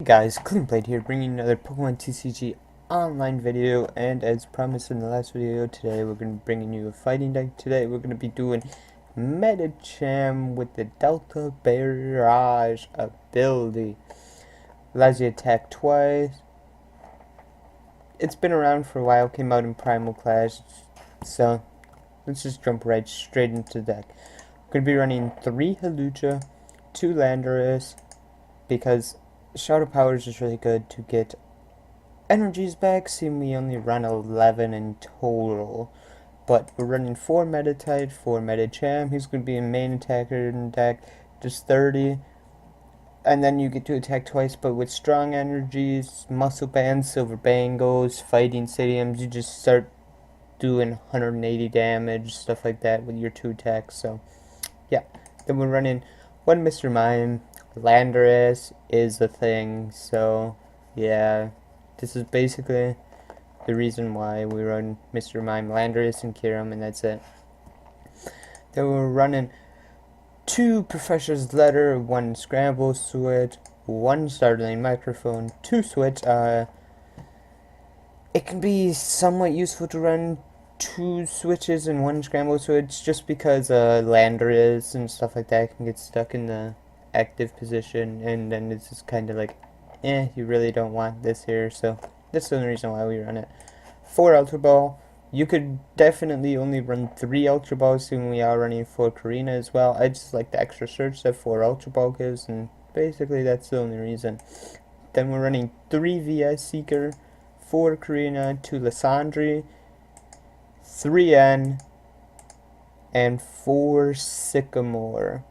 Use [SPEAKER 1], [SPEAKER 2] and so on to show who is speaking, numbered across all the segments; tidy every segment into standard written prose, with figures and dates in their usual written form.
[SPEAKER 1] Hey guys, Cleanblade here, bringing another Pokemon TCG online video, and as promised in the last video, today we're going to be bringing you a fighting deck. Today we're going to be doing Medicham with the Delta Barrage ability. Allows you to attack twice. It's been around for a while, came out in Primal Clash, so let's just jump right straight into the deck. We're going to be running 3 Hawlucha, 2 Landorus, because Shadow Power is just really good to get energies back. Seeing we only run 11 in total, but we're running 4 Meditite, 4 Medicham. He's going to be a main attacker in the deck, just 30. And then you get to attack twice, but with strong energies, muscle bands, silver bangles, fighting stadiums, you just start doing 180 damage, stuff like that with your 2 attacks. So yeah, then we're running 1 Mr. Mime. Landorus is a thing, so yeah, this is basically the reason why we run Mr. Mime, Landorus, and Kiram, and that's it. Then we're running 2 Professor's Letter, 1 Scramble Switch, 1 Startling Microphone, 2 Switch. It can be somewhat useful to run 2 switches and 1 Scramble Switch, just because Landorus and stuff like that can get stuck in the active position, and then it's just kind of like, you really don't want this here, so that's the only reason why we run it. 4 Ultra Ball. You could definitely only run 3 Ultra Balls, seeing we are running 4 Karina as well. I just like the extra search that 4 Ultra Ball gives, and basically that's the only reason. Then we're running 3 VS Seeker, 4 Karina, 2 Lysandre, 3 N, and 4 Sycamore.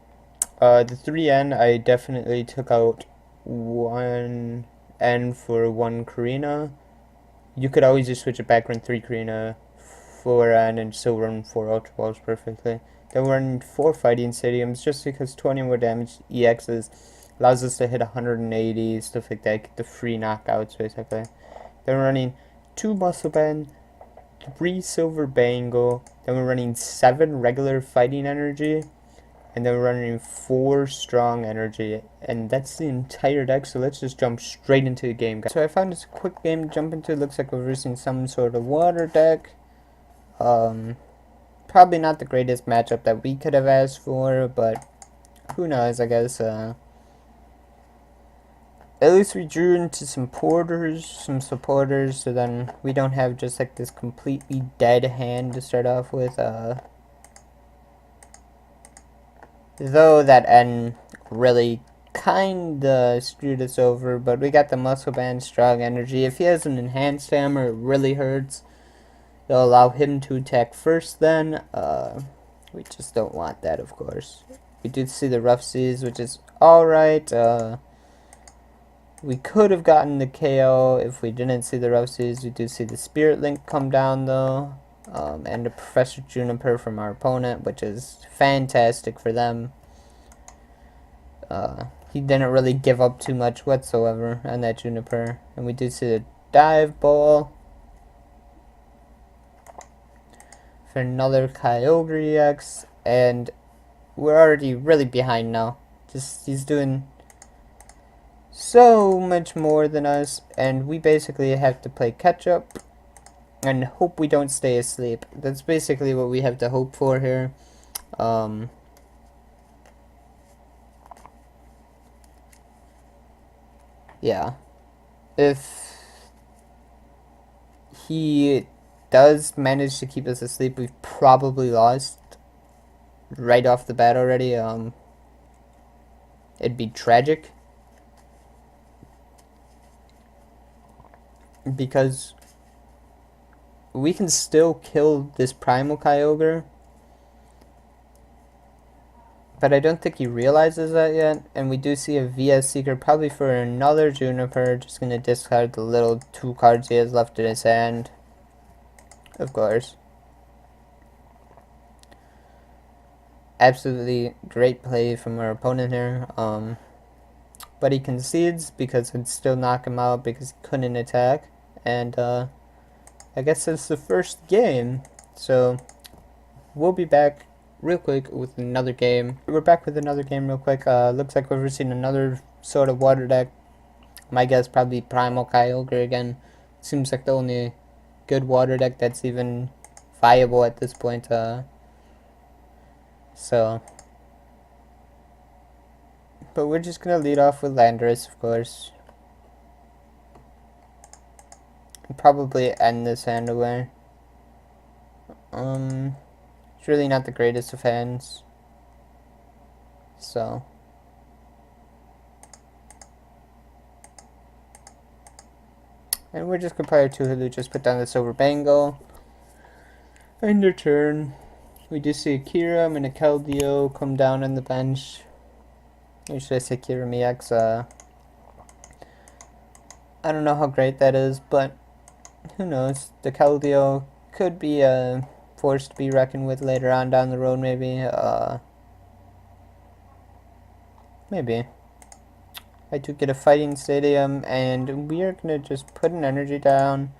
[SPEAKER 1] The 3N, I definitely took out 1 N for 1 Karina. You could always just switch it back, run 3 Karina, 4 N, and still run 4 Ultra Balls perfectly. Then we're running 4 Fighting Stadiums, just because 20 more damage EXs allows us to hit 180, stuff like that, get the free knockouts basically. Then we're running 2 Muscle Band, 3 Silver Bangle, then we're running 7 regular Fighting Energy, and then we're running 4 strong energy, and that's the entire deck. So let's just jump straight into the game, guys. So I found this a quick game to jump into. It looks like we're using some sort of water deck. Probably not the greatest matchup that we could have asked for, but who knows, I guess. At least we drew into some supporters, so then we don't have just like this completely dead hand to start off with. Though that N really kinda screwed us over, but we got the Muscle Band, strong energy. If he has an enhanced hammer, it really hurts. It'll allow him to attack first then. We just don't want that, of course. We do see the Rough Seas, which is alright. We could have gotten the KO if we didn't see the Rough Seas. We do see the Spirit Link come down though. And the Professor Juniper from our opponent, which is fantastic for them. He didn't really give up too much whatsoever on that Juniper. And we do see the Dive Ball for another Kyogre EX, and we're already really behind now. He's doing so much more than us, and we basically have to play catch up and hope we don't stay asleep. That's basically what we have to hope for here. Yeah. If he does manage to keep us asleep, we've probably lost right off the bat already. It'd be tragic, because we can still kill this Primal Kyogre, but I don't think he realizes that yet. And we do see a VS Seeker, probably for another Juniper. Just gonna discard the little 2 cards he has left in his hand, of course. Absolutely great play from our opponent here. But he concedes because it'd still knock him out because he couldn't attack. And I guess it's the first game, so we'll be back real quick with another game. We're back with another game real quick. Looks like we're seeing another sort of water deck. My guess probably Primal Kyogre again. Seems like the only good water deck that's even viable at this point. So, but we're just gonna lead off with Landorus, of course. Probably end this hand away. It's really not the greatest of hands. So. And we're just gonna play our 2 Hawluchas, put down the Silver Bangle. End your turn. We do see Akira and a Keldeo come down on the bench. Or should I say Kira MX? I don't know how great that is, but who knows? The Keldeo could be a force to be reckoned with later on down the road, maybe. Maybe. I do get a Fighting Stadium, and we are gonna just put an energy down,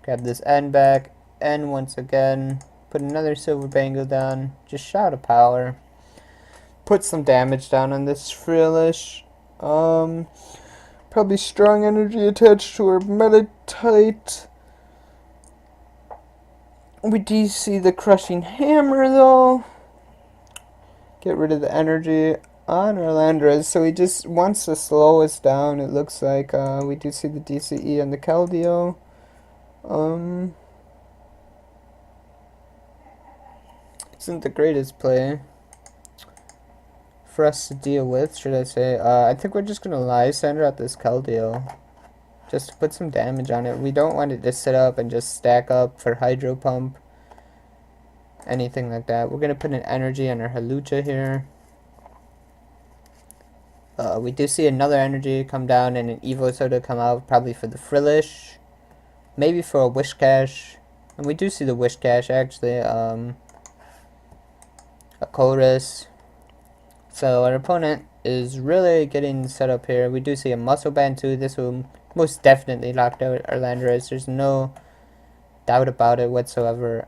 [SPEAKER 1] grab this N back, and once again, put another Silver Bangle down, just Shout of Power. Put some damage down on this Frillish. Probably strong energy attached to her Meditite. We do see the Crushing Hammer though. Get rid of the energy on our Landorus. So he just wants to slow us down, it looks like. We do see the DCE on the Keldeo. Isn't the greatest play for us to deal with, should I say. I think we're just gonna Lysander at this Keldeo, just to put some damage on it. We don't want it to sit up and just stack up for Hydro Pump, anything like that. We're gonna put an energy on our Hawlucha here. We do see another energy come down and an Evo Soda come out, probably for the Frillish, maybe for a Wishcash, and we do see the Wishcash actually. A Chorus. So our opponent is really getting set up here. We do see a Muscle Band too. This will most definitely lock out our Landorus. There's no doubt about it whatsoever.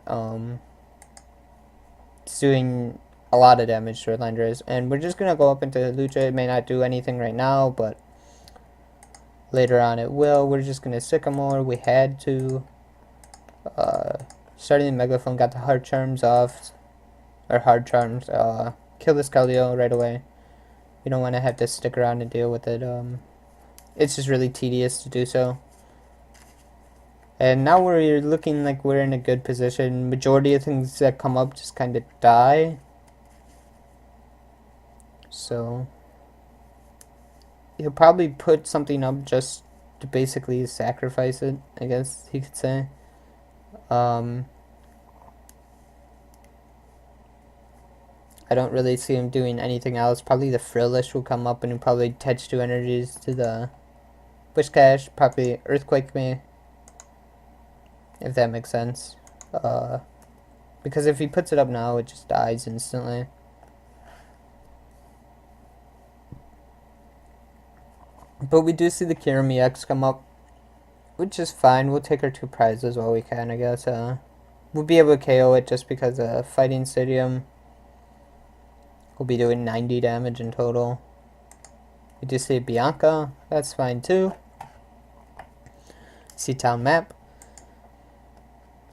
[SPEAKER 1] It's doing a lot of damage to our Landorus. And we're just going to go up into Hawlucha. It may not do anything right now, but later on it will. We're just going to Sycamore. We had to. Starting the Megaphone, got the Hard Charms off. Or Hard Charms. Kill this Keldeo right away. We don't want to have to stick around and deal with it. It's just really tedious to do so. And now we're looking like we're in a good position. Majority of things that come up just kind of die. So he'll probably put something up just to basically sacrifice it, I guess he could say. I don't really see him doing anything else. Probably the Frillish will come up and he'll probably attach 2 energies to the Wishcash. Probably Earthquake me, if that makes sense. Because if he puts it up now, it just dies instantly. But we do see the Kirami X come up, which is fine. We'll take our 2 prizes while we can, I guess. We'll be able to KO it just because Fighting Stadium will be doing 90 damage in total. We do see Bianca. That's fine too. See town map.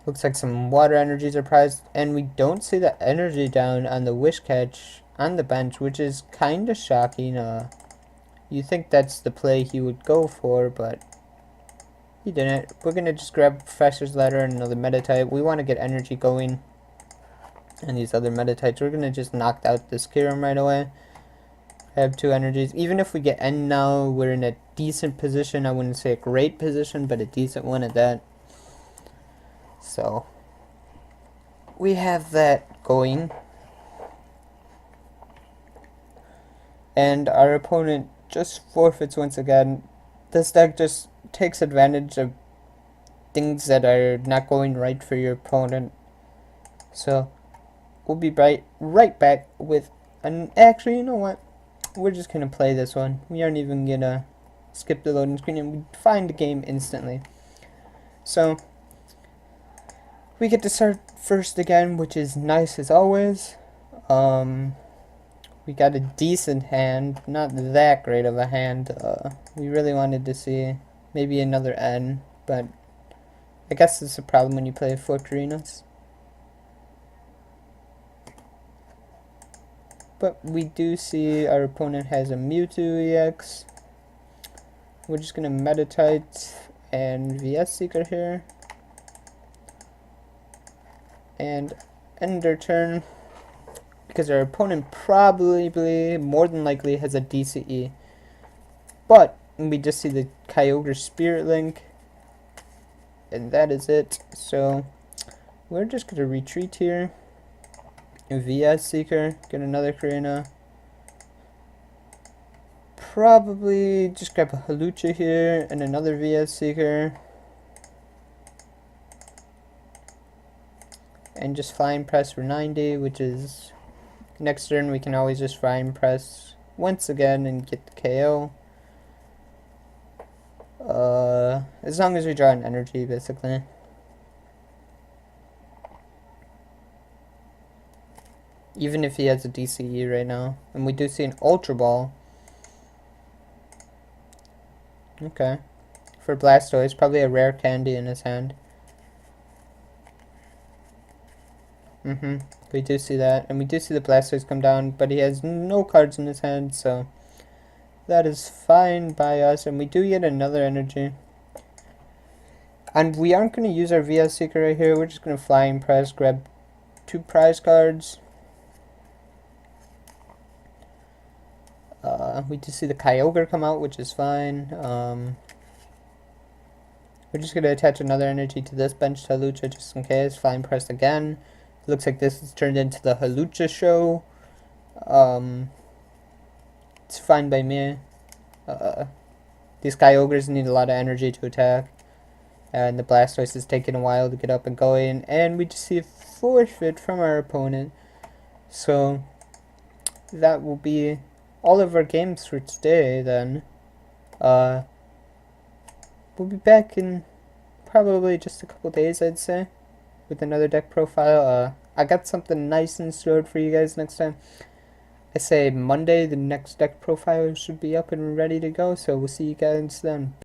[SPEAKER 1] Looks like some water energies are prized. And we don't see the energy down on the Wishcatch on the bench, which is kind of shocking. You think that's the play he would go for, but he didn't. We're going to just grab Professor's Letter and another Meditite. We want to get energy going. And these other Meditites, we're going to just knock out this Kiram right away. I have 2 energies. Even if we get N now, we're in a decent position. I wouldn't say a great position, but a decent one at that. So, we have that going. And our opponent just forfeits once again. This deck just takes advantage of things that are not going right for your opponent. So, we'll be right back with an... Actually, you know what? We're just going to play this one. We aren't even going to skip the loading screen and we find the game instantly. So, we get to start first again, which is nice as always. we got a decent hand, not that great of a hand. We really wanted to see maybe another N, but I guess it's a problem when you play Forked Arenas. But we do see our opponent has a Mewtwo EX. We're just gonna Meditite and VS Seeker here. And end our turn, because our opponent probably, more than likely, has a DCE. But we just see the Kyogre Spirit Link, and that is it. So we're just gonna retreat here. VS Seeker, get another Karina. Probably just grab a Hawlucha here and another VS Seeker. And just Flying Press for 90, which is next turn we can always just Flying Press once again and get the KO. As long as we draw an energy, basically. Even if he has a DCE right now. And we do see an Ultra Ball. Okay. For Blastoise, probably a rare candy in his hand. We do see that. And we do see the Blastoise come down, but he has no cards in his hand, so that is fine by us. And we do get another energy. And we aren't going to use our VS Seeker right here. We're just going to Flying Press, grab 2 prize cards. We do see the Kyogre come out, which is fine. We're just going to attach another energy to this bench Hawlucha just in case. Flying Press again. Looks like this has turned into the Hawlucha show. It's fine by me. These Kyogres need a lot of energy to attack. And the Blastoise is taking a while to get up and going. And we just see a forfeit from our opponent. So that will be all of our games for today then. We'll be back in probably just a couple days, I'd say, with another deck profile. I got something nice in store for you guys next time. I say Monday, the next deck profile should be up and ready to go, so we'll see you guys then.